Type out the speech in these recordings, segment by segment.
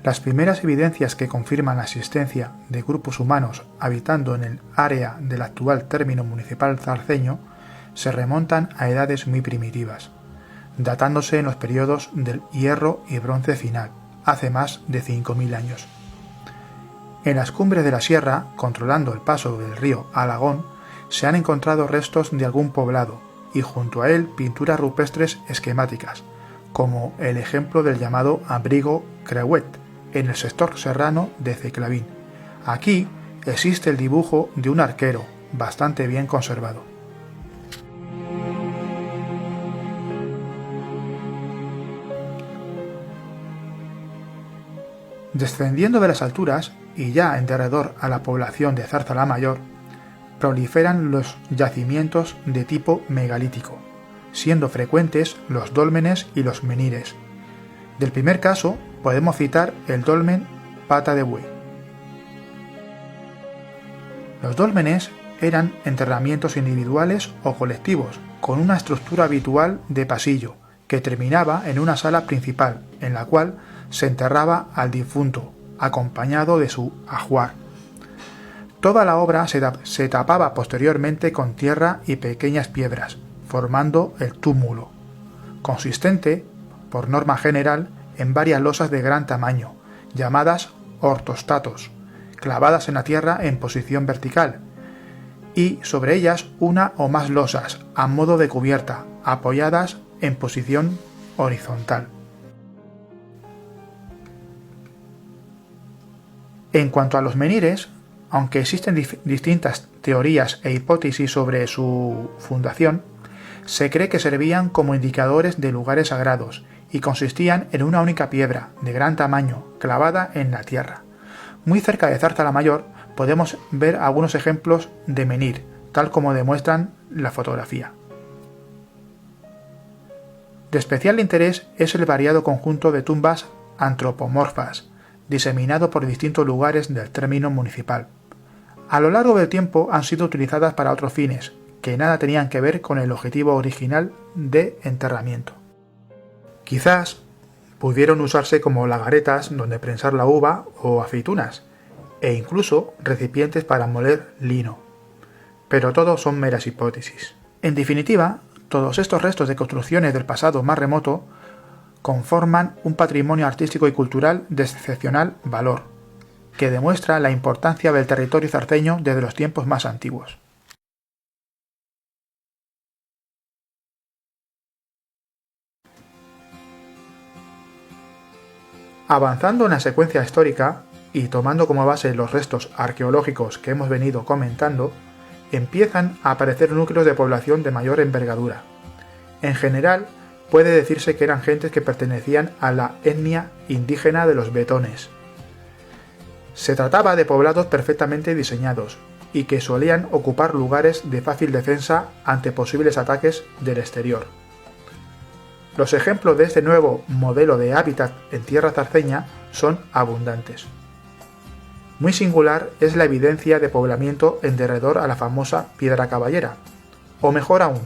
Las primeras evidencias que confirman la existencia de grupos humanos habitando en el área del actual término municipal zarceño se remontan a edades muy primitivas, datándose en los periodos del Hierro y Bronce final, hace más de 5.000 años. En las cumbres de la sierra, controlando el paso del río Alagón, se han encontrado restos de algún poblado y junto a él pinturas rupestres esquemáticas, como el ejemplo del llamado abrigo Creuet, en el sector serrano de Ceclavín. Aquí existe el dibujo de un arquero, bastante bien conservado. Descendiendo de las alturas, y ya en derredor a la población de Zarzalamayor, proliferan los yacimientos de tipo megalítico, siendo frecuentes los dólmenes y los menires. Del primer caso podemos citar el dolmen Pata de Buey. Los dólmenes eran enterramientos individuales o colectivos, con una estructura habitual de pasillo, que terminaba en una sala principal, en la cual se enterraba al difunto, acompañado de su ajuar. Toda la obra se tapaba posteriormente con tierra y pequeñas piedras, formando el túmulo, consistente, por norma general, en varias losas de gran tamaño, llamadas ortostatos, clavadas en la tierra en posición vertical, y sobre ellas una o más losas, a modo de cubierta, apoyadas en posición horizontal. En cuanto a los menires, aunque existen distintas teorías e hipótesis sobre su fundación, se cree que servían como indicadores de lugares sagrados y consistían en una única piedra de gran tamaño clavada en la tierra. Muy cerca de Zarzalamayor podemos ver algunos ejemplos de menhir, tal como demuestran la fotografía. De especial interés es el variado conjunto de tumbas antropomorfas, diseminado por distintos lugares del término municipal. A lo largo del tiempo han sido utilizadas para otros fines, que nada tenían que ver con el objetivo original de enterramiento. Quizás pudieron usarse como lagaretas donde prensar la uva o aceitunas, e incluso recipientes para moler lino. Pero todo son meras hipótesis. En definitiva, todos estos restos de construcciones del pasado más remoto conforman un patrimonio artístico y cultural de excepcional valor, que demuestra la importancia del territorio zarceño desde los tiempos más antiguos. Avanzando en la secuencia histórica y tomando como base los restos arqueológicos que hemos venido comentando, empiezan a aparecer núcleos de población de mayor envergadura. En general, puede decirse que eran gentes que pertenecían a la etnia indígena de los betones. Se trataba de poblados perfectamente diseñados y que solían ocupar lugares de fácil defensa ante posibles ataques del exterior. Los ejemplos de este nuevo modelo de hábitat en tierra zarceña son abundantes. Muy singular es la evidencia de poblamiento en derredor a la famosa Piedra Caballera, o mejor aún,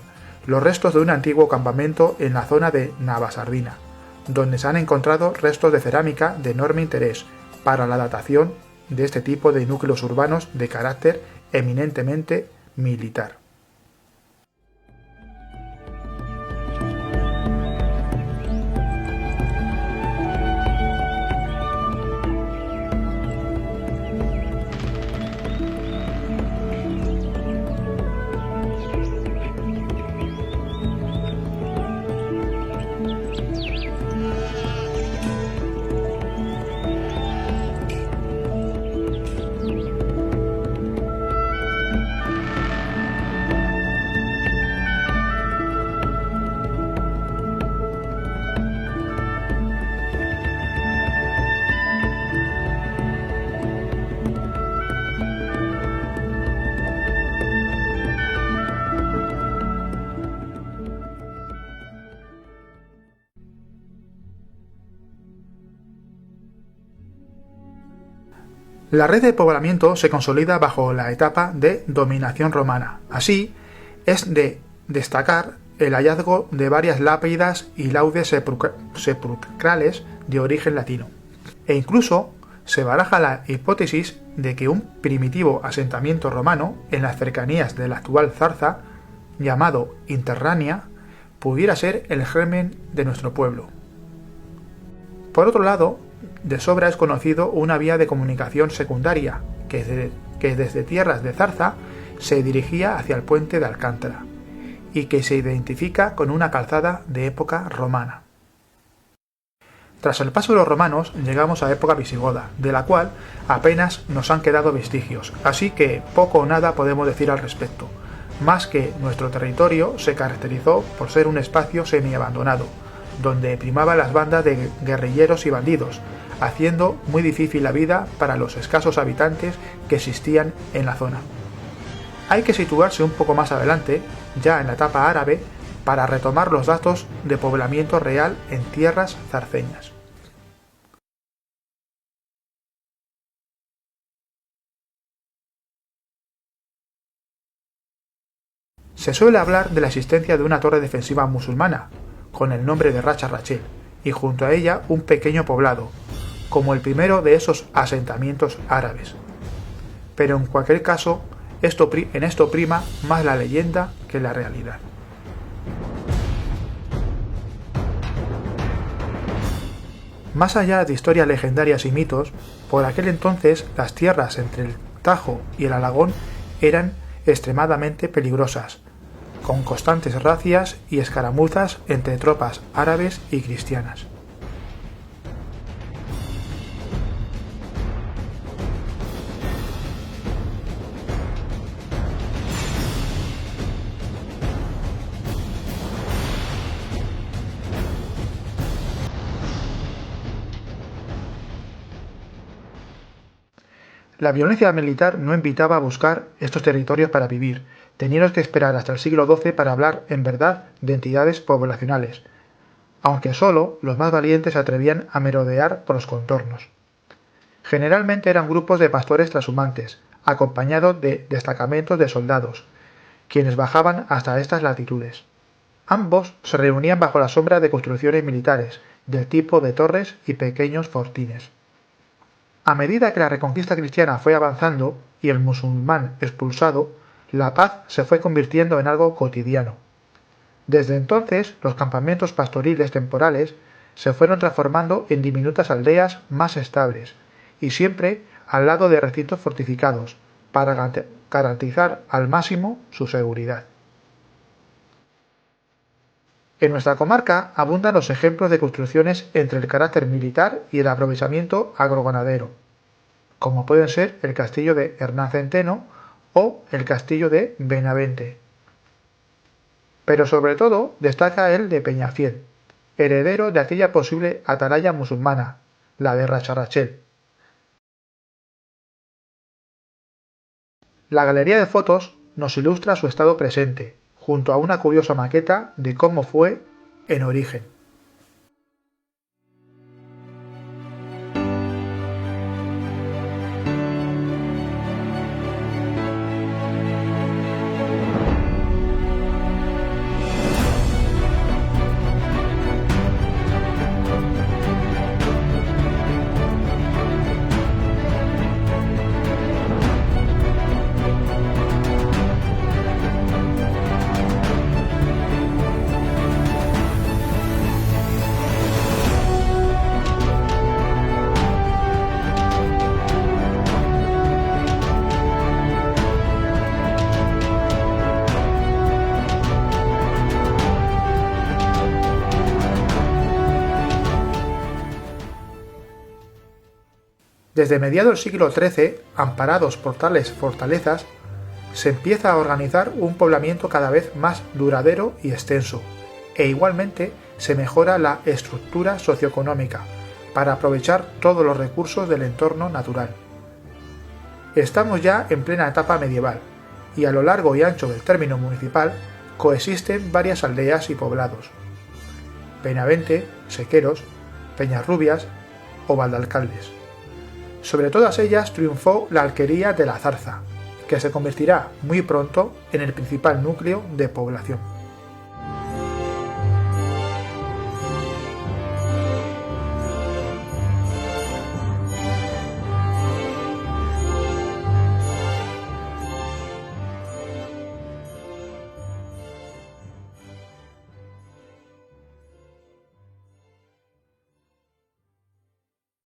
los restos de un antiguo campamento en la zona de Navasardina, donde se han encontrado restos de cerámica de enorme interés para la datación de este tipo de núcleos urbanos de carácter eminentemente militar. La red de poblamiento se consolida bajo la etapa de dominación romana. Así, es de destacar el hallazgo de varias lápidas y laudes sepulcrales de origen latino. e incluso se baraja la hipótesis de que un primitivo asentamiento romano en las cercanías de la actual Zarza, llamado Interrania, pudiera ser el germen de nuestro pueblo. Por otro lado, de sobra es conocido una vía de comunicación secundaria que desde tierras de Zarza se dirigía hacia el puente de Alcántara y que se identifica con una calzada de época romana. Tras el paso de los romanos llegamos a época visigoda, de la cual apenas nos han quedado vestigios, así que poco o nada podemos decir al respecto, más que nuestro territorio se caracterizó por ser un espacio semiabandonado, donde primaban las bandas de guerrilleros y bandidos, haciendo muy difícil la vida para los escasos habitantes que existían en la zona. Hay que situarse un poco más adelante, ya en la etapa árabe, para retomar los datos de poblamiento real en tierras zarceñas. Se suele hablar de la existencia de una torre defensiva musulmana, con el nombre de Racha Rachel, y junto a ella un pequeño poblado, como el primero de esos asentamientos árabes. Pero en cualquier caso, en esto prima más la leyenda que la realidad. Más allá de historias legendarias y mitos, por aquel entonces las tierras entre el Tajo y el Alagón eran extremadamente peligrosas, con constantes razias y escaramuzas entre tropas árabes y cristianas. La violencia militar no invitaba a buscar estos territorios para vivir. Teníamos que esperar hasta el siglo XII para hablar en verdad de entidades poblacionales, aunque solo los más valientes se atrevían a merodear por los contornos. Generalmente eran grupos de pastores trashumantes, acompañados de destacamentos de soldados, quienes bajaban hasta estas latitudes. Ambos se reunían bajo la sombra de construcciones militares, del tipo de torres y pequeños fortines. A medida que la reconquista cristiana fue avanzando y el musulmán expulsado, la paz se fue convirtiendo en algo cotidiano. Desde entonces, los campamentos pastoriles temporales se fueron transformando en diminutas aldeas más estables, y siempre al lado de recintos fortificados, para garantizar al máximo su seguridad. En nuestra comarca abundan los ejemplos de construcciones entre el carácter militar y el aprovechamiento agroganadero, como pueden ser el castillo de Hernán Centeno o el castillo de Benavente. Pero sobre todo destaca el de Peñafiel, heredero de aquella posible atalaya musulmana, la de Racha Rachel. La galería de fotos nos ilustra su estado presente, junto a una curiosa maqueta de cómo fue en origen. Desde mediados del siglo XIII, amparados por tales fortalezas, se empieza a organizar un poblamiento cada vez más duradero y extenso, e igualmente se mejora la estructura socioeconómica para aprovechar todos los recursos del entorno natural. Estamos ya en plena etapa medieval, y a lo largo y ancho del término municipal coexisten varias aldeas y poblados: Benavente, Sequeros, Peñarrubias o Valdalcaldes. Sobre todas ellas triunfó la alquería de la Zarza, que se convertirá muy pronto en el principal núcleo de población.